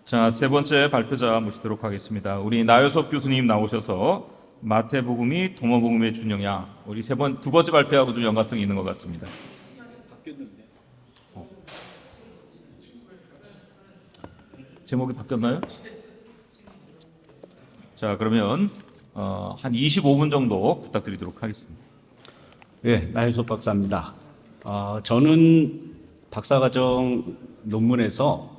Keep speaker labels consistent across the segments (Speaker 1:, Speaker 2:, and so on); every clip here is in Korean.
Speaker 1: 자, 세 번째 발표자 모시도록 하겠습니다. 우리 나효섭 교수님 나오셔서 마태복음이 도마복음의 준영이야. 우리 두 번째 발표하고 좀 연관성이 있는 것 같습니다. 제목이 바뀌었나요? 자, 그러면 한 25분 정도 부탁드리도록 하겠습니다.
Speaker 2: 네, 나효섭 박사입니다. 저는 박사과정 논문에서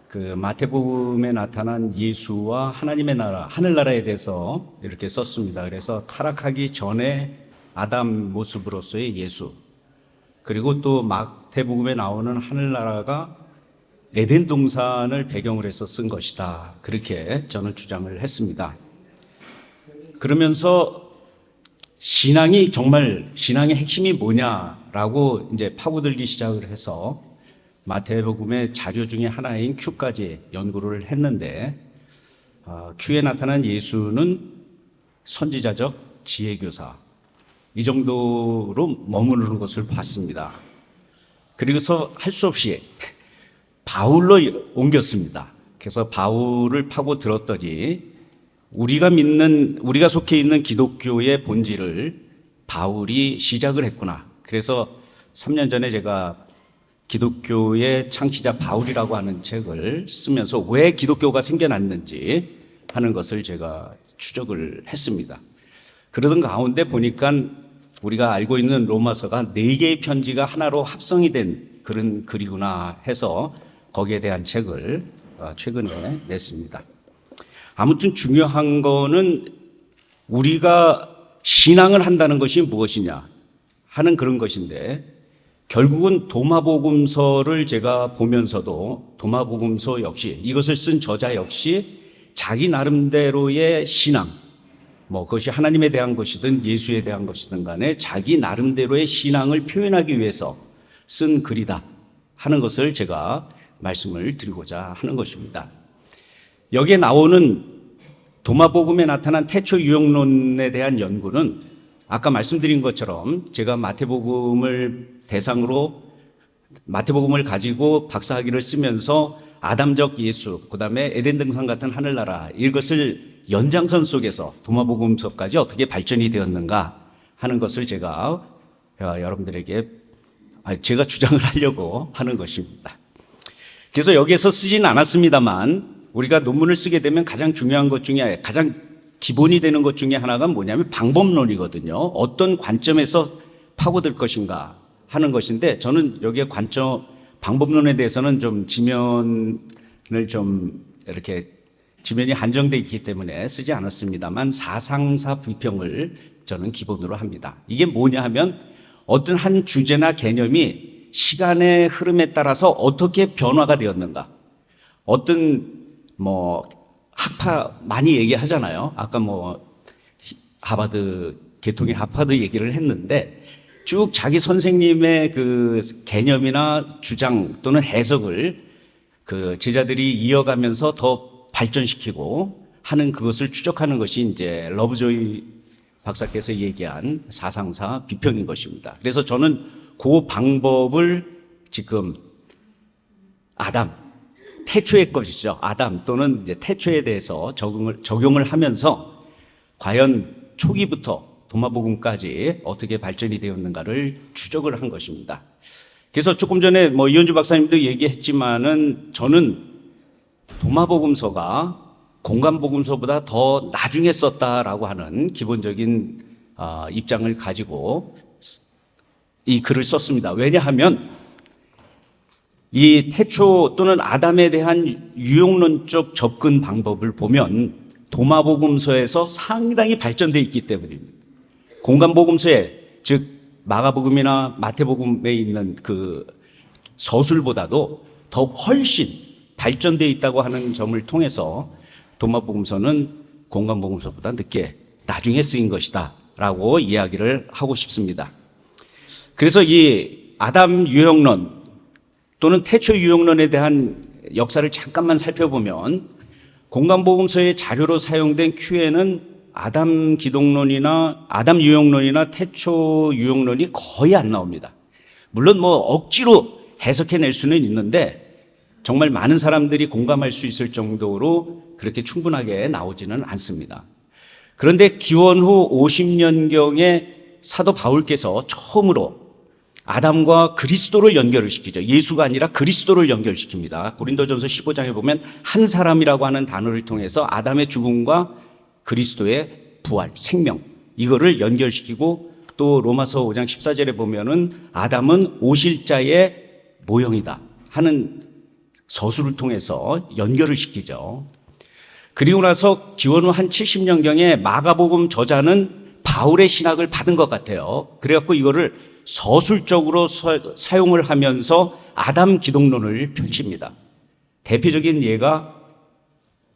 Speaker 2: 그 마태복음에 나타난 예수와 하나님의 나라, 하늘나라에 대해서 이렇게 썼습니다. 그래서 타락하기 전에 아담 모습으로서의 예수, 그리고 또 마태복음에 나오는 하늘나라가 에덴 동산을 배경으로 해서 쓴 것이다. 그렇게 저는 주장을 했습니다. 그러면서 신앙의 핵심이 뭐냐라고 이제 파고들기 시작을 해서 마태복음의 자료 중에 하나인 Q까지 연구를 했는데, Q에 나타난 예수는 선지자적 지혜교사, 이 정도로 머무르는 것을 봤습니다. 그리고서 할 수 없이 바울로 옮겼습니다. 그래서 바울을 파고 들었더니 우리가 속해 있는 기독교의 본질을 바울이 시작을 했구나. 그래서 3년 전에 제가 기독교의 창시자 바울이라고 하는 책을 쓰면서 왜 기독교가 생겨났는지 하는 것을 제가 추적을 했습니다. 그러던 가운데 보니까 우리가 알고 있는 로마서가 4개의 편지가 하나로 합성이 된 그런 글이구나 해서 거기에 대한 책을 최근에 냈습니다. 아무튼 중요한 거는 우리가 신앙을 한다는 것이 무엇이냐 하는 그런 것인데, 결국은 도마복음서를 제가 보면서도 도마복음서 역시 이것을 쓴 저자 역시 자기 나름대로의 신앙, 그것이 하나님에 대한 것이든 예수에 대한 것이든 간에 자기 나름대로의 신앙을 표현하기 위해서 쓴 글이다 하는 것을 제가 말씀을 드리고자 하는 것입니다. 여기에 나오는 도마복음에 나타난 태초 유형론에 대한 연구는 아까 말씀드린 것처럼 제가 마태복음을 가지고 박사학위를 쓰면서 아담적 예수, 그 다음에 에덴 등산 같은 하늘나라, 이것을 연장선 속에서 도마복음서까지 어떻게 발전이 되었는가 하는 것을 제가 여러분들에게 제가 주장을 하려고 하는 것입니다. 그래서 여기에서 쓰지는 않았습니다만, 우리가 논문을 쓰게 되면 가장 중요한 것 중에, 가장 기본이 되는 것 중에 하나가 뭐냐면 방법론이거든요. 어떤 관점에서 파고들 것인가 하는 것인데, 저는 여기에 방법론에 대해서는 좀 지면이 한정되어 있기 때문에 쓰지 않았습니다만, 사상사 비평을 저는 기본으로 합니다. 이게 뭐냐 하면, 어떤 한 주제나 개념이 시간의 흐름에 따라서 어떻게 변화가 되었는가, 어떤 학파 많이 얘기하잖아요. 아까 개통의 하버드 얘기를 했는데, 쭉 자기 선생님의 그 개념이나 주장 또는 해석을 그 제자들이 이어가면서 더 발전시키고 하는 그것을 추적하는 것이 이제 러브조이 박사께서 얘기한 사상사 비평인 것입니다. 그래서 저는 그 방법을 지금 태초의 것이죠. 아담 또는 이제 태초에 대해서 적용을 하면서 과연 초기부터 도마복음까지 어떻게 발전이 되었는가를 추적을 한 것입니다. 그래서 조금 전에 이현주 박사님도 얘기했지만은, 저는 도마복음서가 공간복음서보다 더 나중에 썼다라고 하는 기본적인 입장을 가지고 이 글을 썼습니다. 왜냐하면 이 태초 또는 아담에 대한 유용론적 접근 방법을 보면 도마복음서에서 상당히 발전되어 있기 때문입니다. 공간복음서에, 즉 마가복음이나 마태복음에 있는 그 서술보다도 더 훨씬 발전되어 있다고 하는 점을 통해서 도마복음서는 공간복음서보다 나중에 쓰인 것이다 라고 이야기를 하고 싶습니다. 그래서 이 아담 유형론 또는 태초 유형론에 대한 역사를 잠깐만 살펴보면, 공간복음서의 자료로 사용된 Q에는 아담 기독론이나 아담 유형론이나 태초 유형론이 거의 안 나옵니다. 물론 뭐 억지로 해석해낼 수는 있는데 정말 많은 사람들이 공감할 수 있을 정도로 그렇게 충분하게 나오지는 않습니다. 그런데 기원 후 50년경에 사도 바울께서 처음으로 아담과 그리스도를 연결을 시키죠. 예수가 아니라 그리스도를 연결시킵니다. 고린도전서 15장에 보면 한 사람이라고 하는 단어를 통해서 아담의 죽음과 그리스도의 부활, 생명, 이거를 연결시키고 또 로마서 5장 14절에 보면은 아담은 오실자의 모형이다 하는 서술을 통해서 연결을 시키죠. 그리고 나서 기원 후 한 70년경에 마가복음 저자는 바울의 신학을 받은 것 같아요. 그래갖고 이거를 서술적으로 사용을 하면서 아담 기독론을 펼칩니다. 대표적인 예가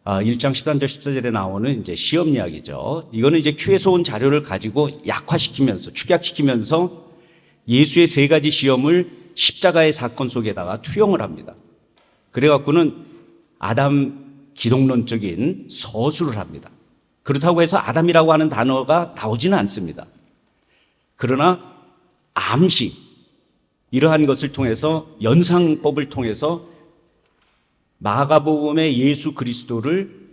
Speaker 2: 1장 13절 14절에 나오는 이제 시험 이야기죠. 이거는 이제 큐에서 온 자료를 가지고 약화시키면서 축약시키면서 예수의 세 가지 시험을 십자가의 사건 속에다가 투영을 합니다. 그래갖고는 아담 기독론적인 서술을 합니다. 그렇다고 해서 아담이라고 하는 단어가 나오지는 않습니다. 그러나 암시, 이러한 것을 통해서 연상법을 통해서 마가복음의 예수 그리스도를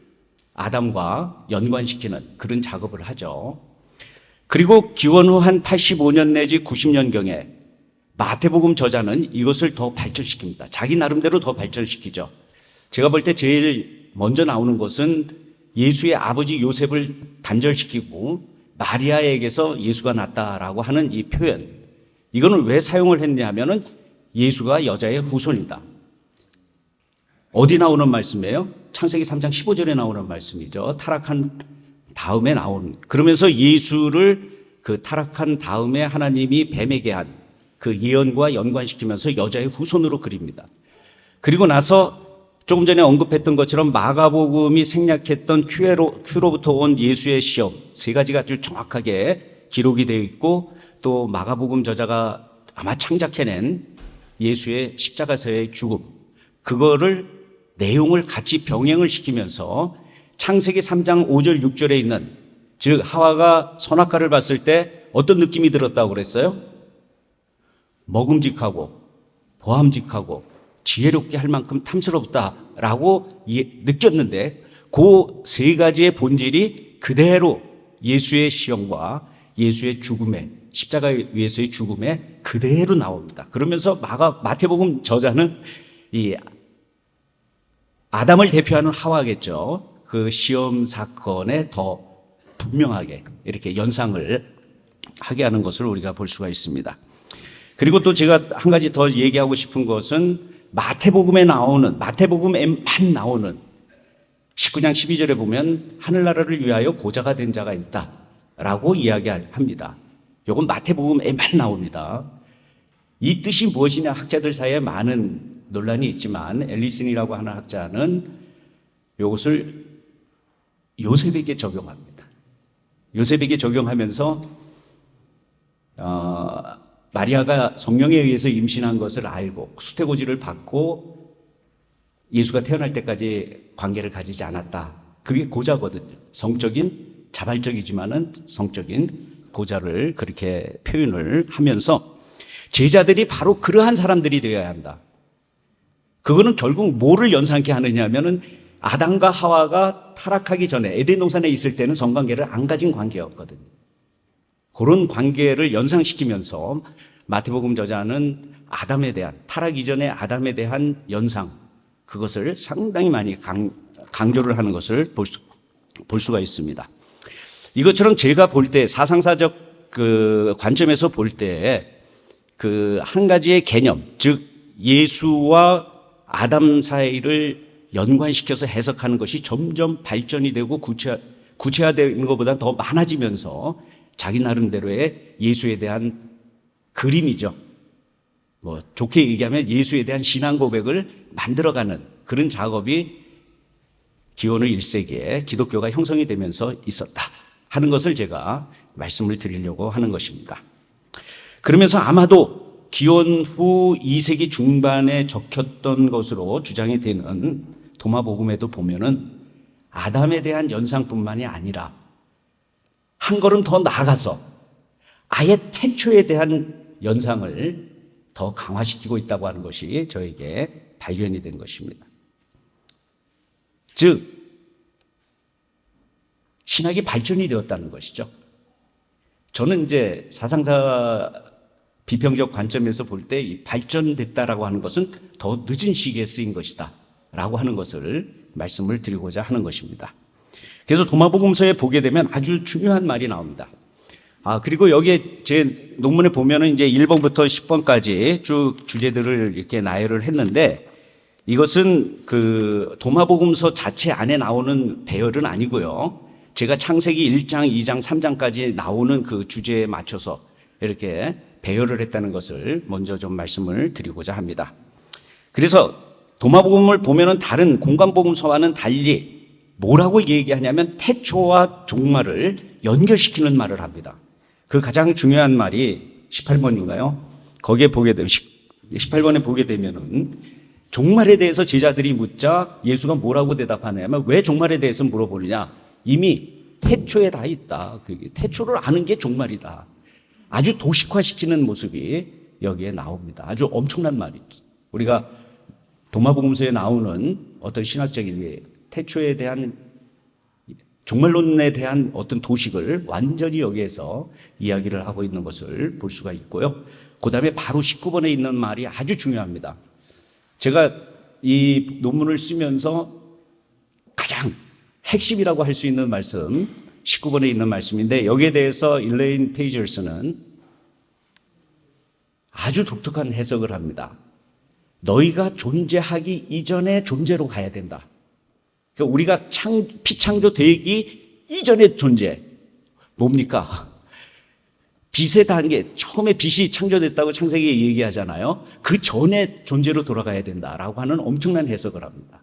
Speaker 2: 아담과 연관시키는 그런 작업을 하죠. 그리고 기원 후 한 85년 내지 90년경에 마태복음 저자는 이것을 더 발전시킵니다. 자기 나름대로 더 발전시키죠. 제가 볼 때 제일 먼저 나오는 것은 예수의 아버지 요셉을 단절시키고 마리아에게서 예수가 났다라고 하는 이 표현. 이거는 왜 사용을 했냐 하면은 예수가 여자의 후손이다. 어디 나오는 말씀이에요? 창세기 3장 15절에 나오는 말씀이죠. 타락한 다음에 나오는. 그러면서 예수를 그 타락한 다음에 하나님이 뱀에게 한 그 예언과 연관시키면서 여자의 후손으로 그립니다. 그리고 나서 조금 전에 언급했던 것처럼 마가복음이 생략했던 큐로부터 온 예수의 시험 세 가지가 아주 정확하게 기록이 되어 있고 또 마가복음 저자가 아마 창작해낸 예수의 십자가에서의 죽음 그거를 내용을 같이 병행을 시키면서 창세기 3장 5절 6절에 있는 즉 하와가 선악과를 봤을 때 어떤 느낌이 들었다고 그랬어요? 먹음직하고 보암직하고 지혜롭게 할 만큼 탐스럽다라고 느꼈는데 그 세 가지의 본질이 그대로 예수의 시험과 예수의 죽음에 십자가 위에서의 죽음에 그대로 나옵니다. 그러면서 마태복음 저자는 이 아담을 대표하는 하와겠죠. 그 시험 사건에 더 분명하게 이렇게 연상을 하게 하는 것을 우리가 볼 수가 있습니다. 그리고 또 제가 한 가지 더 얘기하고 싶은 것은 마태복음에만 나오는 19장 12절에 보면 하늘나라를 위하여 보좌가 된 자가 있다라고 이야기합니다. 이건 마태복음에만 나옵니다. 이 뜻이 무엇이냐 학자들 사이에 많은 논란이 있지만 앨리슨이라고 하는 학자는 이것을 요셉에게 적용합니다. 요셉에게 적용하면서 마리아가 성령에 의해서 임신한 것을 알고 수태고지를 받고 예수가 태어날 때까지 관계를 가지지 않았다. 그게 고자거든요. 성적인 자발적이지만은 성적인 고자를 그렇게 표현을 하면서 제자들이 바로 그러한 사람들이 되어야 한다. 그거는 결국 뭐를 연상케 하느냐 하면은 아담과 하와가 타락하기 전에 에덴 동산에 있을 때는 성관계를 안 가진 관계였거든요. 그런 관계를 연상시키면서 마태복음 저자는 아담에 대한 타락 이전의 아담에 대한 연상 그것을 상당히 많이 강조를 하는 것을 볼 수가 있습니다. 이것처럼 제가 볼 때 사상사적 그 관점에서 볼 때 그 한 가지의 개념 즉 예수와 아담 사이를 연관시켜서 해석하는 것이 점점 발전이 되고 구체화되는 것보다 더 많아지면서 자기 나름대로의 예수에 대한 그림이죠. 뭐 좋게 얘기하면 예수에 대한 신앙 고백을 만들어가는 그런 작업이 기원 후 1세기에 기독교가 형성이 되면서 있었다 하는 것을 제가 말씀을 드리려고 하는 것입니다. 그러면서 아마도 기원 후 2세기 중반에 적혔던 것으로 주장이 되는 도마복음에도 보면은 아담에 대한 연상뿐만이 아니라 한 걸음 더 나아가서 아예 태초에 대한 연상을 더 강화시키고 있다고 하는 것이 저에게 발견이 된 것입니다. 즉, 신학이 발전이 되었다는 것이죠. 저는 이제 사상사 비평적 관점에서 볼 때 이 발전됐다라고 하는 것은 더 늦은 시기에 쓰인 것이다 라고 하는 것을 말씀을 드리고자 하는 것입니다. 그래서 도마복음서에 보게 되면 아주 중요한 말이 나옵니다. 그리고 여기에 제 논문에 보면은 이제 1번부터 10번까지 쭉 주제들을 이렇게 나열을 했는데, 이것은 그 도마복음서 자체 안에 나오는 배열은 아니고요. 제가 창세기 1장, 2장, 3장까지 나오는 그 주제에 맞춰서 이렇게 배열을 했다는 것을 먼저 좀 말씀을 드리고자 합니다. 그래서 도마복음을 보면은 다른 공관복음서와는 달리 뭐라고 얘기하냐면 태초와 종말을 연결시키는 말을 합니다. 그 가장 중요한 말이 18번인가요? 거기에 보게 되면 18번에 보게 되면은 종말에 대해서 제자들이 묻자 예수가 뭐라고 대답하냐면, 왜 종말에 대해서 물어보느냐? 이미 태초에 다 있다. 태초를 아는 게 종말이다. 아주 도식화시키는 모습이 여기에 나옵니다. 아주 엄청난 말이죠. 우리가 도마복음서에 나오는 어떤 신학적인 태초에 대한 종말론에 대한 어떤 도식을 완전히 여기에서 이야기를 하고 있는 것을 볼 수가 있고요. 그 다음에 바로 19번에 있는 말이 아주 중요합니다. 제가 이 논문을 쓰면서 가장 핵심이라고 할 수 있는 말씀, 19번에 있는 말씀인데, 여기에 대해서 일레인 페이저스는 아주 독특한 해석을 합니다. 너희가 존재하기 이전의 존재로 가야 된다. 그러니까 우리가 피창조되기 이전의 존재, 뭡니까? 빛의 단계, 처음에 빛이 창조됐다고 창세기에 얘기하잖아요. 그 전의 존재로 돌아가야 된다라고 하는 엄청난 해석을 합니다.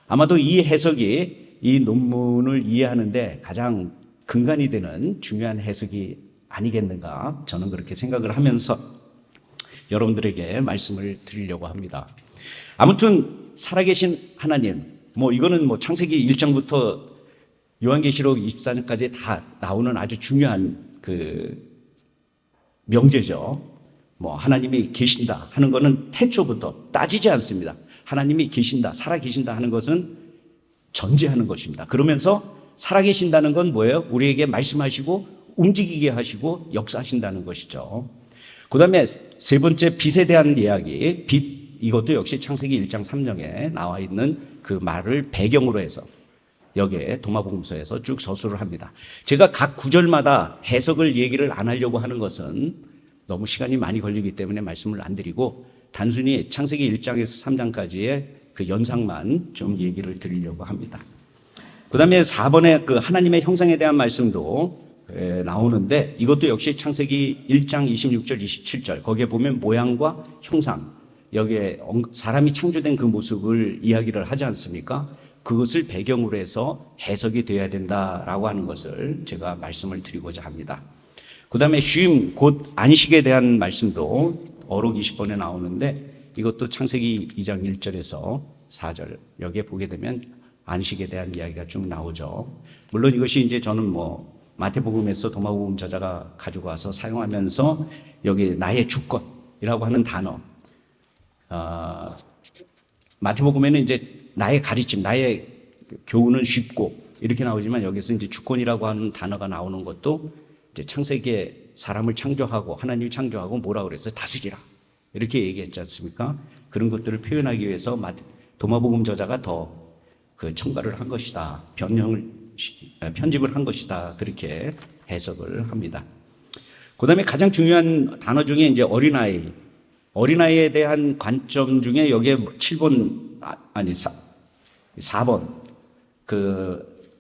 Speaker 2: 아마도 이 해석이 이 논문을 이해하는데 가장 근간이 되는 중요한 해석이 아니겠는가, 저는 그렇게 생각을 하면서 여러분들에게 말씀을 드리려고 합니다. 아무튼 살아계신 하나님, 이거는 창세기 1장부터 요한계시록 24장까지 다 나오는 아주 중요한 명제죠. 하나님이 계신다 하는 것은 태초부터 따지지 않습니다. 하나님이 계신다, 살아계신다 하는 것은 전제하는 것입니다. 그러면서 살아계신다는 건 뭐예요? 우리에게 말씀하시고 움직이게 하시고 역사하신다는 것이죠. 그 다음에 세 번째, 빛에 대한 이야기. 빛, 이것도 역시 창세기 1장 3장에 나와 있는 그 말을 배경으로 해서 여기에 도마복음서에서 쭉 서술을 합니다. 제가 각 구절마다 해석을 얘기를 안 하려고 하는 것은 너무 시간이 많이 걸리기 때문에 말씀을 안 드리고, 단순히 창세기 1장에서 3장까지의 그 연상만 좀 얘기를 드리려고 합니다. 그 다음에 4번에 그 하나님의 형상에 대한 말씀도 나오는데, 이것도 역시 창세기 1장 26절, 27절, 거기에 보면 모양과 형상, 여기에 사람이 창조된 그 모습을 이야기를 하지 않습니까? 그것을 배경으로 해서 해석이 돼야 된다라고 하는 것을 제가 말씀을 드리고자 합니다. 그 다음에 쉼, 곧 안식에 대한 말씀도 어록 20번에 나오는데, 이것도 창세기 2장 1절에서 4절, 여기에 보게 되면 안식에 대한 이야기가 쭉 나오죠. 물론 이것이 이제 저는 마태복음에서 도마복음 저자가 가지고 와서 사용하면서 여기 나의 주권이라고 하는 단어, 마태복음에는 이제 나의 가르침, 나의 교훈은 쉽고 이렇게 나오지만, 여기서 이제 주권이라고 하는 단어가 나오는 것도 이제 창세기에 사람을 창조하고 하나님이 창조하고 뭐라고 그랬어요? 다스리라, 이렇게 얘기했지 않습니까? 그런 것들을 표현하기 위해서 도마복음 저자가 더 그 첨가를 한 것이다, 편집을 한 것이다, 그렇게 해석을 합니다. 그 다음에 가장 중요한 단어 중에 이제 어린아이에 대한 관점 중에 여기에 4번,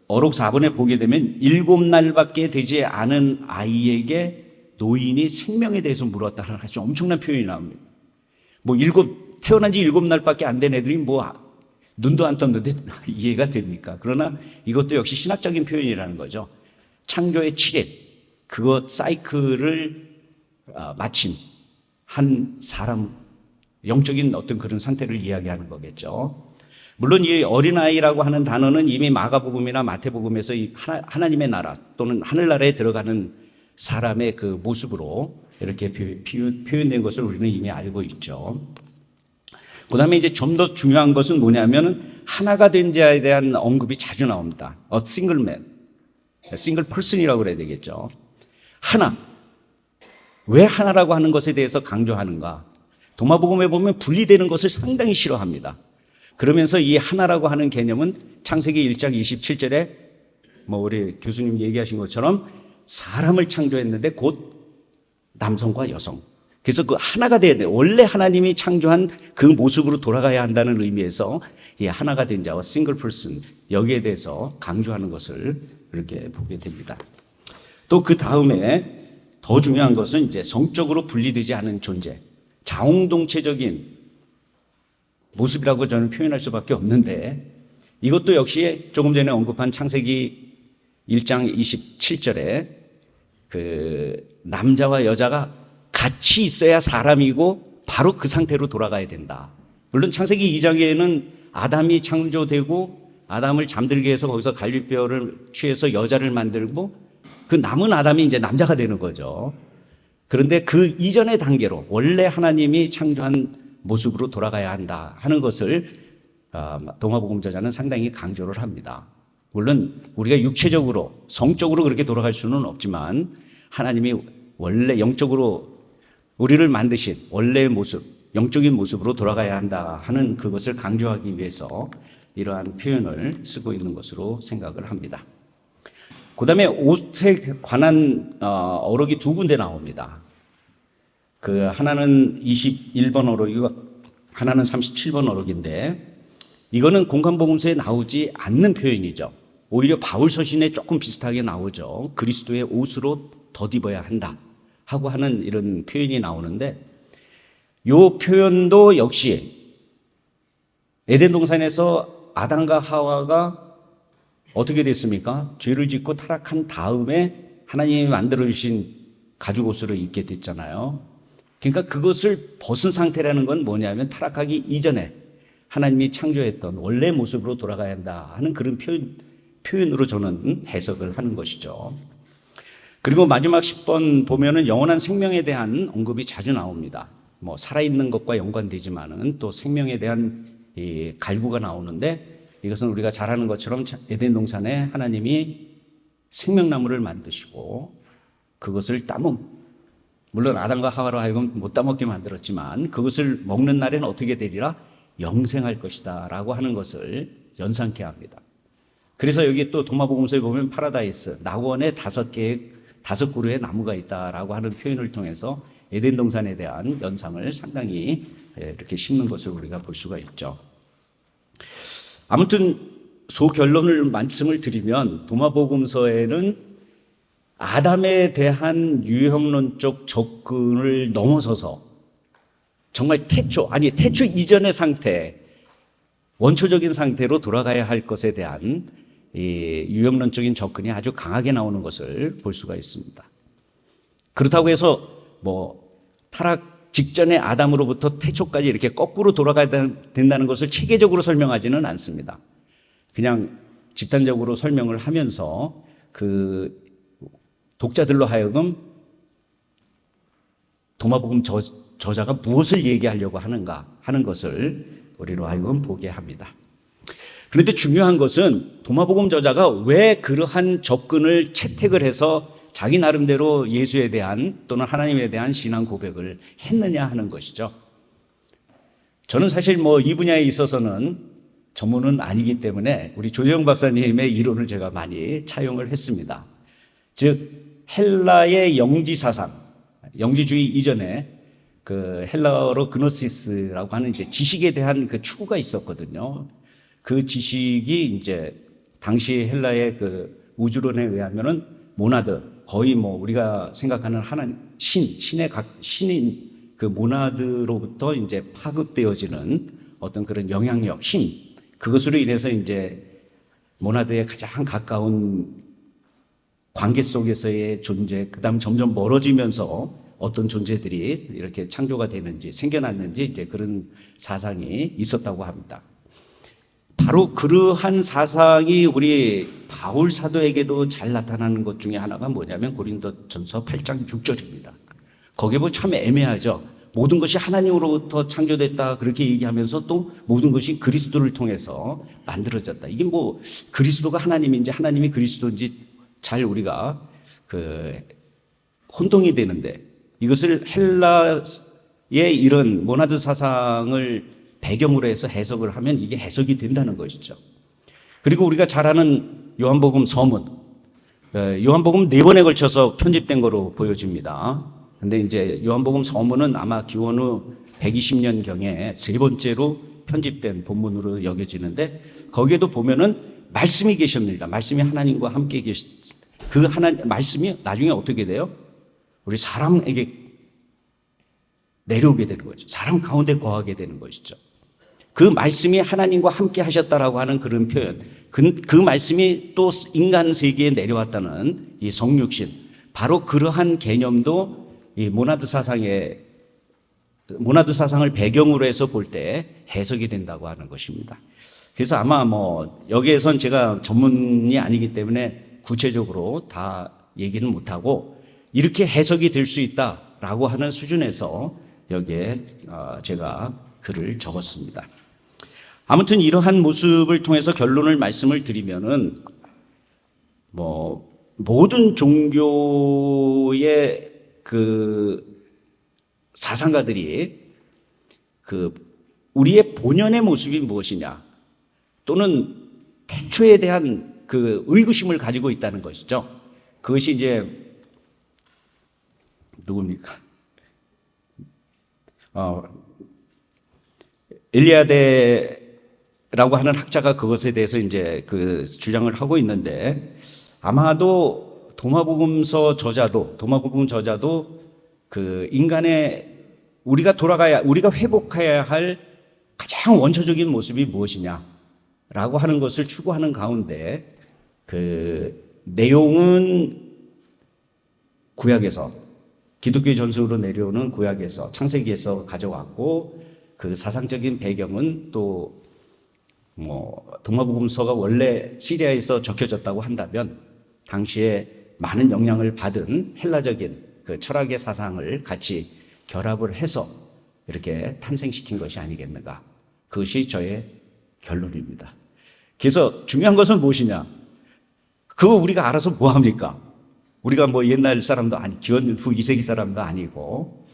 Speaker 2: 어록 4번에 보게 되면 7날밖에 되지 않은 아이에게 노인이 생명에 대해서 물었다는 아주 엄청난 표현이 나옵니다. 태어난 지 7날밖에 안 된 애들이 눈도 안 떴는데 이해가 됩니까? 그러나 이것도 역시 신학적인 표현이라는 거죠. 창조의 7일, 그것 사이클을 마친 한 사람, 영적인 어떤 그런 상태를 이야기하는 거겠죠. 물론 이 어린아이라고 하는 단어는 이미 마가복음이나 마태복음에서 이 하나님의 나라 또는 하늘나라에 들어가는 사람의 그 모습으로 이렇게 표현된 것을 우리는 이미 알고 있죠. 그 다음에 이제 좀 더 중요한 것은 뭐냐면 하나가 된 자에 대한 언급이 자주 나옵니다. A single man, single person이라고 그래야 되겠죠. 하나. 왜 하나라고 하는 것에 대해서 강조하는가? 도마복음에 보면 분리되는 것을 상당히 싫어합니다. 그러면서 이 하나라고 하는 개념은 창세기 1장 27절에 뭐 우리 교수님 얘기하신 것처럼 사람을 창조했는데 곧 남성과 여성. 그래서 그 하나가 돼야 돼. 원래 하나님이 창조한 그 모습으로 돌아가야 한다는 의미에서 이 하나가 된 자와 싱글 퍼슨 여기에 대해서 강조하는 것을 이렇게 보게 됩니다. 또 그 다음에 더 중요한 것은 이제 성적으로 분리되지 않은 존재, 자웅동체적인 모습이라고 저는 표현할 수밖에 없는데 이것도 역시 조금 전에 언급한 창세기 1장 27절에 그 남자와 여자가 같이 있어야 사람이고 바로 그 상태로 돌아가야 된다. 물론 창세기 2장에는 아담이 창조되고 아담을 잠들게 해서 거기서 갈비뼈를 취해서 여자를 만들고 그 남은 아담이 이제 남자가 되는 거죠. 그런데 그 이전의 단계로 원래 하나님이 창조한 모습으로 돌아가야 한다 하는 것을 도마복음 저자는 상당히 강조를 합니다. 물론 우리가 육체적으로 성적으로 그렇게 돌아갈 수는 없지만 하나님이 원래 영적으로 우리를 만드신 원래의 모습, 영적인 모습으로 돌아가야 한다 하는 그것을 강조하기 위해서 이러한 표현을 쓰고 있는 것으로 생각을 합니다. 그 다음에 옷에 관한 어록이 두 군데 나옵니다. 그 하나는 21번 어록이고 하나는 37번 어록인데 이거는 공간복음서에 나오지 않는 표현이죠. 오히려 바울 서신에 조금 비슷하게 나오죠. 그리스도의 옷으로 덧입어야 한다 하고 하는 이런 표현이 나오는데 이 표현도 역시 에덴 동산에서 아담과 하와가 어떻게 됐습니까? 죄를 짓고 타락한 다음에 하나님이 만들어주신 가죽 옷을 입게 됐잖아요. 그러니까 그것을 벗은 상태라는 건 뭐냐면 타락하기 이전에 하나님이 창조했던 원래 모습으로 돌아가야 한다 하는 그런 표현으로 저는 해석을 하는 것이죠. 그리고 마지막 10번 보면은 영원한 생명에 대한 언급이 자주 나옵니다. 뭐 살아있는 것과 연관되지만은 또 생명에 대한 이 갈구가 나오는데 이것은 우리가 잘 아는 것처럼 에덴 동산에 하나님이 생명나무를 만드시고 그것을 물론 아담과 하와로 하여금 못 따먹게 만들었지만 그것을 먹는 날에는 어떻게 되리라? 영생할 것이다 라고 하는 것을 연상케 합니다. 그래서 여기 또 도마복음서에 보면 파라다이스, 낙원에 5 그루의 나무가 있다라고 하는 표현을 통해서 에덴 동산에 대한 연상을 상당히 이렇게 심는 것을 우리가 볼 수가 있죠. 아무튼 소결론을 말씀을 드리면 도마복음서에는 아담에 대한 유형론적 접근을 넘어서서 정말 태초 이전의 상태, 원초적인 상태로 돌아가야 할 것에 대한 이 유형론적인 접근이 아주 강하게 나오는 것을 볼 수가 있습니다. 그렇다고 해서 뭐 타락 직전의 아담으로부터 태초까지 이렇게 거꾸로 돌아가야 된다는 것을 체계적으로 설명하지는 않습니다. 그냥 집단적으로 설명을 하면서 그 독자들로 하여금 도마복음 저자가 무엇을 얘기하려고 하는가 하는 것을 우리로 하여금 보게 합니다. 그런데 중요한 것은 도마복음 저자가 왜 그러한 접근을 채택을 해서 자기 나름대로 예수에 대한 또는 하나님에 대한 신앙 고백을 했느냐 하는 것이죠. 저는 사실 뭐 이 분야에 있어서는 전문은 아니기 때문에 우리 조재영 박사님의 이론을 제가 많이 차용을 했습니다. 즉 헬라의 영지 사상, 영지주의 이전에 그 헬라어로 그노시스라고 하는 이제 지식에 대한 그 추구가 있었거든요. 그 지식이 이제 당시 헬라의 그 우주론에 의하면은 모나드, 거의 뭐 우리가 생각하는 하나님, 신의 각 신인 그 모나드로부터 이제 파급되어지는 어떤 그런 영향력, 힘, 그것으로 인해서 이제 모나드에 가장 가까운 관계 속에서의 존재, 그 다음 점점 멀어지면서 어떤 존재들이 이렇게 창조가 되는지, 생겨났는지 이제 그런 사상이 있었다고 합니다. 바로 그러한 사상이 우리 바울 사도에게도 잘 나타나는 것 중에 하나가 뭐냐면 고린도전서 8장 6절입니다. 거기에 보면 참 애매하죠. 모든 것이 하나님으로부터 창조됐다 그렇게 얘기하면서 또 모든 것이 그리스도를 통해서 만들어졌다. 이게 뭐 그리스도가 하나님인지 하나님이 그리스도인지 잘 우리가 혼동이 되는데, 이것을 헬라의 이런 모나드 사상을 배경으로 해서 해석을 하면 이게 해석이 된다는 것이죠. 그리고 우리가 잘 아는 요한복음 서문, 요한복음 4번에 걸쳐서 편집된 거로 보여집니다. 근데 이제 요한복음 서문은 아마 기원 후 120년경에 3번째로 편집된 본문으로 여겨지는데, 거기에도 보면은 말씀이 계십니다. 말씀이 하나님과 함께 그 말씀이 나중에 어떻게 돼요? 우리 사람에게 내려오게 되는 거죠. 사람 가운데 거하게 되는 것이죠. 그 말씀이 하나님과 함께 하셨다라고 하는 그런 표현, 그 말씀이 또 인간 세계에 내려왔다는 이 성육신, 바로 그러한 개념도 이 모나드 사상을 배경으로 해서 볼 때 해석이 된다고 하는 것입니다. 그래서 아마 여기에선 제가 전문이 아니기 때문에 구체적으로 다 얘기는 못하고 이렇게 해석이 될 수 있다라고 하는 수준에서 여기에 제가 글을 적었습니다. 아무튼 이러한 모습을 통해서 결론을 말씀을 드리면은 모든 종교의 사상가들이 우리의 본연의 모습이 무엇이냐, 또는 태초에 대한 의구심을 가지고 있다는 것이죠. 그것이 이제 누굽니까? 엘리아데라고 하는 학자가 그것에 대해서 이제 주장을 하고 있는데, 아마도 도마복음 저자도 인간의 우리가 회복해야 할 가장 원초적인 모습이 무엇이냐라고 하는 것을 추구하는 가운데, 내용은 구약에서, 기독교의 전승으로 내려오는 구약에서, 창세기에서 가져왔고, 그 사상적인 배경은 또 도마복음서가 원래 시리아에서 적혀졌다고 한다면 당시에 많은 영향을 받은 헬라적인 철학의 사상을 같이 결합을 해서 이렇게 탄생시킨 것이 아니겠는가. 그것이 저의 결론입니다. 그래서 중요한 것은 무엇이냐? 그거 우리가 알아서 뭐 합니까? 우리가 옛날 사람도 기원 후 2세기 사람도 아니고.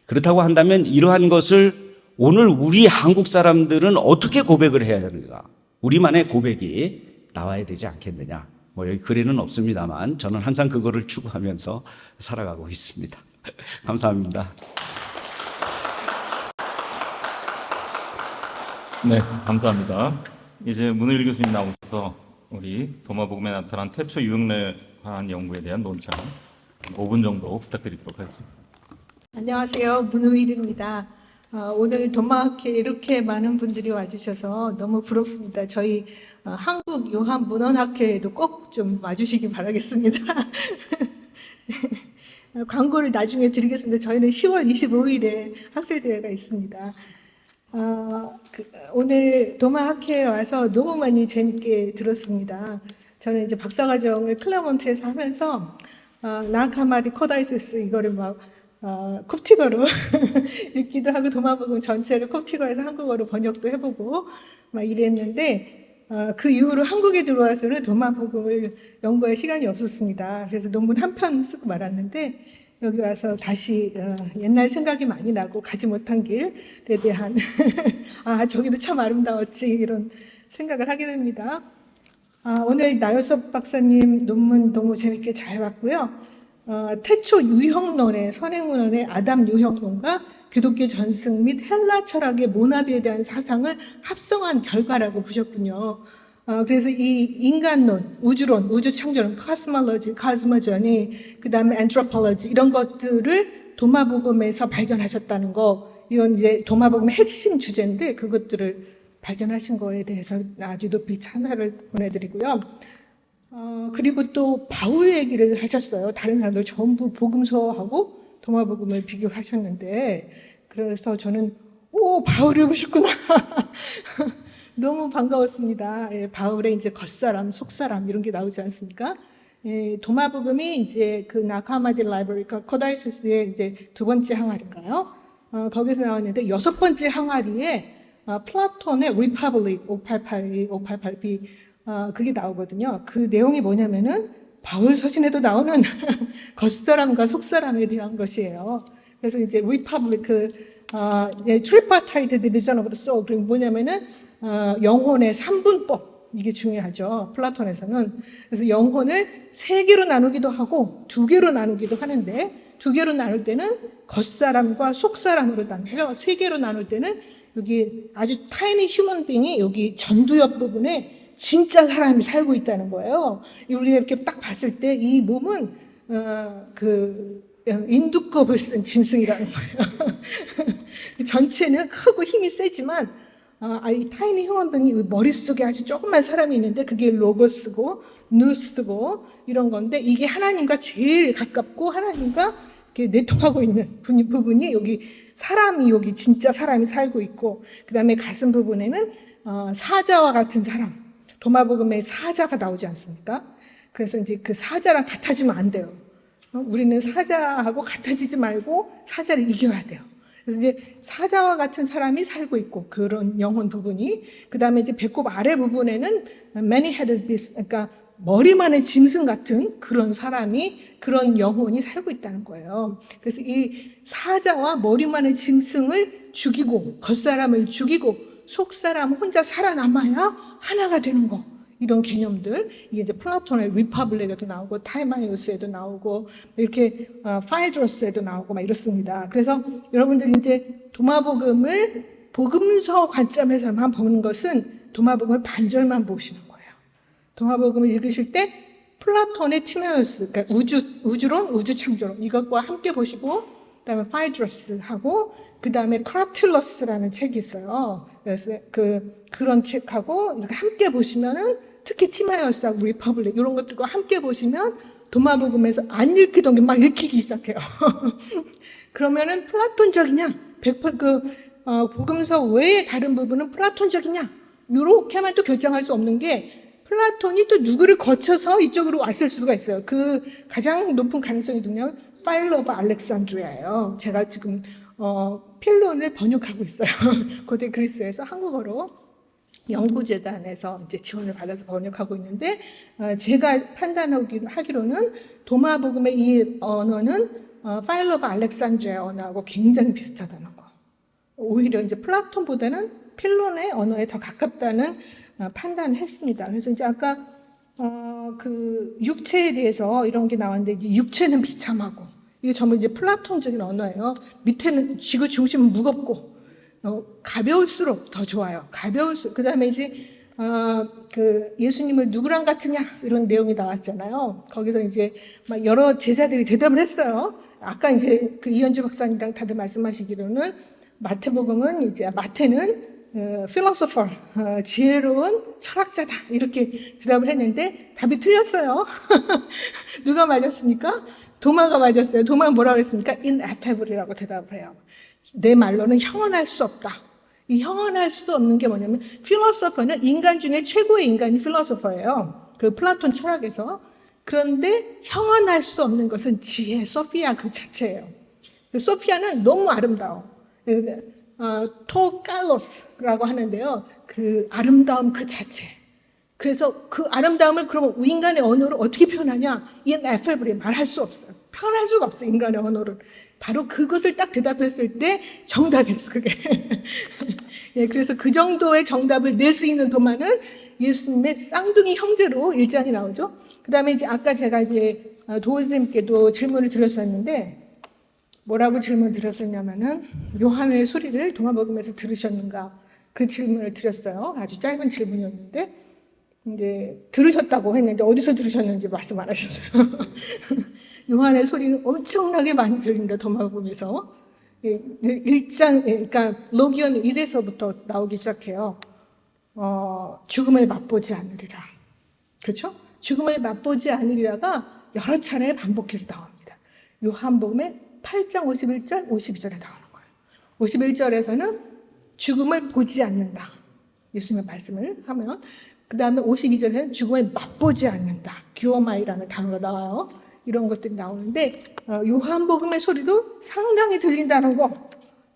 Speaker 2: 그렇다고 한다면 이러한 것을 오늘 우리 한국 사람들은 어떻게 고백을 해야 하는가? 우리만의 고백이 나와야 되지 않겠느냐? 여기 글에는 없습니다만 저는 항상 그거를 추구하면서 살아가고 있습니다. 감사합니다.
Speaker 1: 네, 감사합니다. 이제 문의일 교수님 나오셔서 우리 도마복음에 나타난 태초 유형론에 관한 연구에 대한 논평 5분 정도 부탁드리도록 하겠습니다.
Speaker 3: 안녕하세요. 문우일입니다. 오늘 도마학회 이렇게 많은 분들이 와주셔서 너무 부럽습니다. 저희 한국 요한문헌학회에도 꼭 좀 와주시기 바라겠습니다. 광고를 나중에 드리겠습니다. 저희는 10월 25일에 학술대회가 있습니다. 오늘 도마학회에 와서 너무 많이 재밌게 들었습니다. 저는 이제 박사과정을 클라몬트에서 하면서 나카마디 코다이소스 이거를 콥티거로 읽기도 하고 도마복음 전체를 콥티거에서 한국어로 번역도 해보고 이랬는데, 그 이후로 한국에 들어와서는 도마복음을 연구할 시간이 없었습니다. 그래서 논문 한 편 쓰고 말았는데, 여기 와서 다시 옛날 생각이 많이 나고 가지 못한 길에 대한 저기도 참 아름다웠지, 이런 생각을 하게 됩니다. 오늘 나요섭 박사님 논문 너무 재밌게 잘 봤고요. 태초 유형론의 선행문헌의 아담 유형론과 기독교 전승 및 헬라 철학의 모나드에 대한 사상을 합성한 결과라고 보셨군요. 그래서 이 인간론, 우주론, 우주 창조론, 카스모전이, 그 다음에 엔트로폴로지, 이런 것들을 도마복음에서 발견하셨다는 거, 이건 이제 도마복음의 핵심 주제인데 그것들을 발견하신 거에 대해서 아주 높이 찬사를 보내드리고요. 그리고 또 바울 얘기를 하셨어요. 다른 사람들 전부 복음서하고 도마복음을 비교하셨는데, 그래서 저는 바울을 보셨구나. 너무 반가웠습니다. 예, 바울의 이제 겉사람, 속사람 이런 게 나오지 않습니까? 예, 도마복음이 이제 그 나카마디 라이브러리, 코다이시스의 이제 두 번째 항아리인가요? 거기서 나왔는데 여섯 번째 항아리에 플라톤의 리퍼블릭 588A, 588B 그게 나오거든요. 그 내용이 뭐냐면은 바울 서신에도 나오는 겉사람과 속사람에 대한 것이에요. 그래서 이제 리퍼블릭 트리파타이트 디비전 오브 더 소울, 그게 뭐냐면은 영혼의 삼분법, 이게 중요하죠. 플라톤에서는. 그래서 영혼을 세 개로 나누기도 하고 두 개로 나누기도 하는데, 두 개로 나눌 때는 겉사람과 속사람으로 나누고요. 세 개로 나눌 때는 여기 아주 타이니 휴먼 빙이 여기 전두엽 부분에 진짜 사람이 살고 있다는 거예요. 우리가 이렇게 딱 봤을 때 이 몸은 인두껍을 쓴 짐승이라는 거예요. 전체는 크고 힘이 세지만 이 타이니 휴먼빙이 머릿속에 아주 조그만 사람이 있는데 그게 로고스고 누스고 이런 건데, 이게 하나님과 제일 가깝고 하나님과 이렇게 내통하고 있는 부분이 여기 사람이, 여기 진짜 사람이 살고 있고, 그 다음에 가슴 부분에는 사자와 같은 사람, 도마복음에 사자가 나오지 않습니까? 그래서 이제 그 사자랑 같아지면 안 돼요. 우리는 사자하고 같아지지 말고 사자를 이겨야 돼요. 그래서 이제 사자와 같은 사람이 살고 있고, 그런 영혼 부분이, 그 다음에 이제 배꼽 아래 부분에는 many-headed beast, 그러니까 머리만의 짐승 같은 그런 사람이, 그런 영혼이 살고 있다는 거예요. 그래서 이 사자와 머리만의 짐승을 죽이고, 겉사람을 죽이고, 속사람 혼자 살아남아야 하나가 되는 거. 이런 개념들, 이게 이제 플라톤의 리퍼블릭에도 나오고 타이마이오스에도 나오고 이렇게 파이드로스에도 나오고 막 이렇습니다. 그래서 여러분들이 이제 도마복음을 복음서 관점에서만 보는 것은 도마복음을 반절만 보시는 거예요. 도마복음을 읽으실 때 플라톤의 티메우스, 그러니까 우주론, 우주창조론 이것과 함께 보시고, 그다음에 파이드로스하고 그 다음에 크라틸러스라는 책이 있어요. 그래서 그런 책하고 이렇게 함께 보시면은, 특히 티마이오스하고 리퍼블릭 이런 것들과 함께 보시면 도마복음에서 안 읽히던 게 막 읽히기 시작해요. 그러면은 플라톤적이냐, 100% 복음서 외의 다른 부분은 플라톤적이냐, 이렇게만 또 결정할 수 없는 게, 플라톤이 또 누구를 거쳐서 이쪽으로 왔을 수가 있어요. 그 가장 높은 가능성이 누구냐면 파일러 오브 알렉산드리아예요. 제가 지금 필론을 번역하고 있어요. 고대 그리스에서 한국어로 연구재단에서 이제 지원을 받아서 번역하고 있는데, 제가 판단하기로는 도마복음의 이 언어는 파일러 오브 알렉산드리아 언어하고 굉장히 비슷하다는 거. 오히려 이제 플라톤보다는 필론의 언어에 더 가깝다는 판단을 했습니다. 그래서 이제 아까 그 육체에 대해서 이런 게 나왔는데, 육체는 비참하고, 이게 전부 이제 플라톤적인 언어예요. 밑에는 지구 중심은 무겁고, 가벼울수록 더 좋아요. 가벼울수록. 그 다음에 이제, 그 예수님을 누구랑 같으냐? 이런 내용이 나왔잖아요. 거기서 이제 막 여러 제자들이 대답을 했어요. 아까 이제 그 이현주 박사님이랑 다들 말씀하시기로는 마태복음은 이제 마태는 philosopher, 지혜로운 철학자다 이렇게 대답을 했는데 답이 틀렸어요. 누가 맞았습니까? 도마가 맞았어요. 도마는 뭐라고 그랬습니까? ineffable이라고 대답을 해요. 내 말로는 형언할 수 없다. 이 형언할 수 없는 게 뭐냐면, philosopher는 인간 중에 최고의 인간이 philosopher예요. 그 플라톤 철학에서. 그런데 형언할 수 없는 것은 지혜, 소피아 그 자체예요. 소피아는 너무 아름다워. 토칼로스라고 하는데요. 그 아름다움 그 자체. 그래서 그 아름다움을 그러면 인간의 언어로 어떻게 표현하냐? ineffably 말할 수 없어요. 표현할 수가 없어요. 인간의 언어를. 바로 그것을 딱 대답했을 때 정답이었어, 그게. 예, 그래서 그 정도의 정답을 낼 수 있는 도마는 예수님의 쌍둥이 형제로 일장이 나오죠. 그 다음에 이제 아까 제가 이제 도훈 선생님께도 질문을 드렸었는데, 뭐라고 질문을 드렸었냐면은, 요한의 소리를 도마복음에서 들으셨는가? 그 질문을 드렸어요. 아주 짧은 질문이었는데, 이제 들으셨다고 했는데 어디서 들으셨는지 말씀 안 하셨어요. 요한의 소리는 엄청나게 많이 들린다, 도마복음에서. 1장, 그러니까 로기온 1에서부터 나오기 시작해요. 죽음을 맛보지 않으리라. 그렇죠? 죽음을 맛보지 않으리라가 여러 차례 반복해서 나옵니다. 요한복음의 8장 51절, 52절에 나오는 거예요. 51절에서는 죽음을 보지 않는다. 예수님의 말씀을 하면. 그 다음에 52절에는 죽음을 맛보지 않는다. 기어마이라는 단어가 나와요. 이런 것들이 나오는데 요한복음의 소리도 상당히 들린다는 거,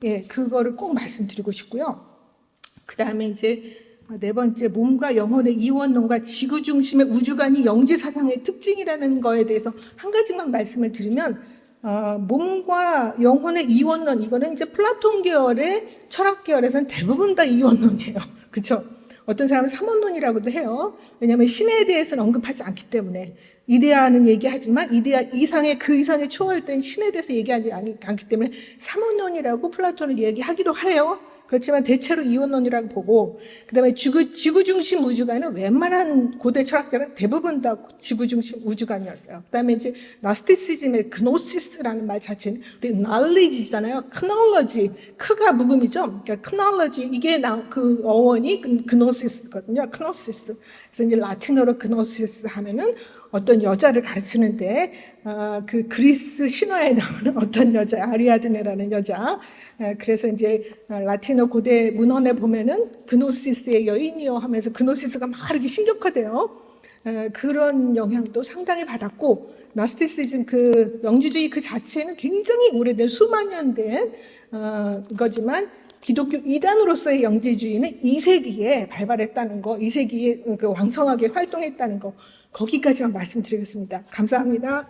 Speaker 3: 예, 그거를 꼭 말씀드리고 싶고요. 그 다음에 이제 네 번째, 몸과 영혼의 이원론과 지구 중심의 우주관이 영지 사상의 특징이라는 거에 대해서 한 가지만 말씀을 드리면, 몸과 영혼의 이원론, 이거는 이제 플라톤 계열의 철학 계열에서는 대부분 다 이원론이에요. 그렇죠? 어떤 사람은 삼원론이라고도 해요. 왜냐하면 신에 대해서는 언급하지 않기 때문에. 이데아는 얘기하지만 이데아 이상의 그 이상의 초월된 신에 대해서 얘기하지 않기 때문에 삼원론이라고 플라톤을 얘기하기도 하래요. 그렇지만 대체로 이원론이라고 보고, 그다음에 지구 중심 우주관은 웬만한 고대 철학자는 대부분 다 지구 중심 우주관이었어요. 그다음에 이제 나스티시즘의 그노시스라는 말 자체는 우리 knowledge잖아요. 크놀러지, 크가 묵음이죠. 그러니까 크놀러지, 이게 그 어원이 그노시스거든요. 크노시스. 그래서 이제 라틴어로 그노시스 하면은 어떤 여자를 가르치는데, 그 그리스 신화에 나오는 어떤 여자, 아리아드네라는 여자. 그래서 이제 라틴어 고대 문헌에 보면은 그노시스의 여인이요 하면서 그노시스가 막 이렇게 신격화돼요. 그런 영향도 상당히 받았고, 나스티시즘 그 영지주의 그 자체는 굉장히 오래된 수만 년 된 거지만, 기독교 이단으로서의 영지주의는 2세기에 발발했다는 거, 2세기에 그 왕성하게 활동했다는 거, 거기까지만 말씀드리겠습니다. 감사합니다.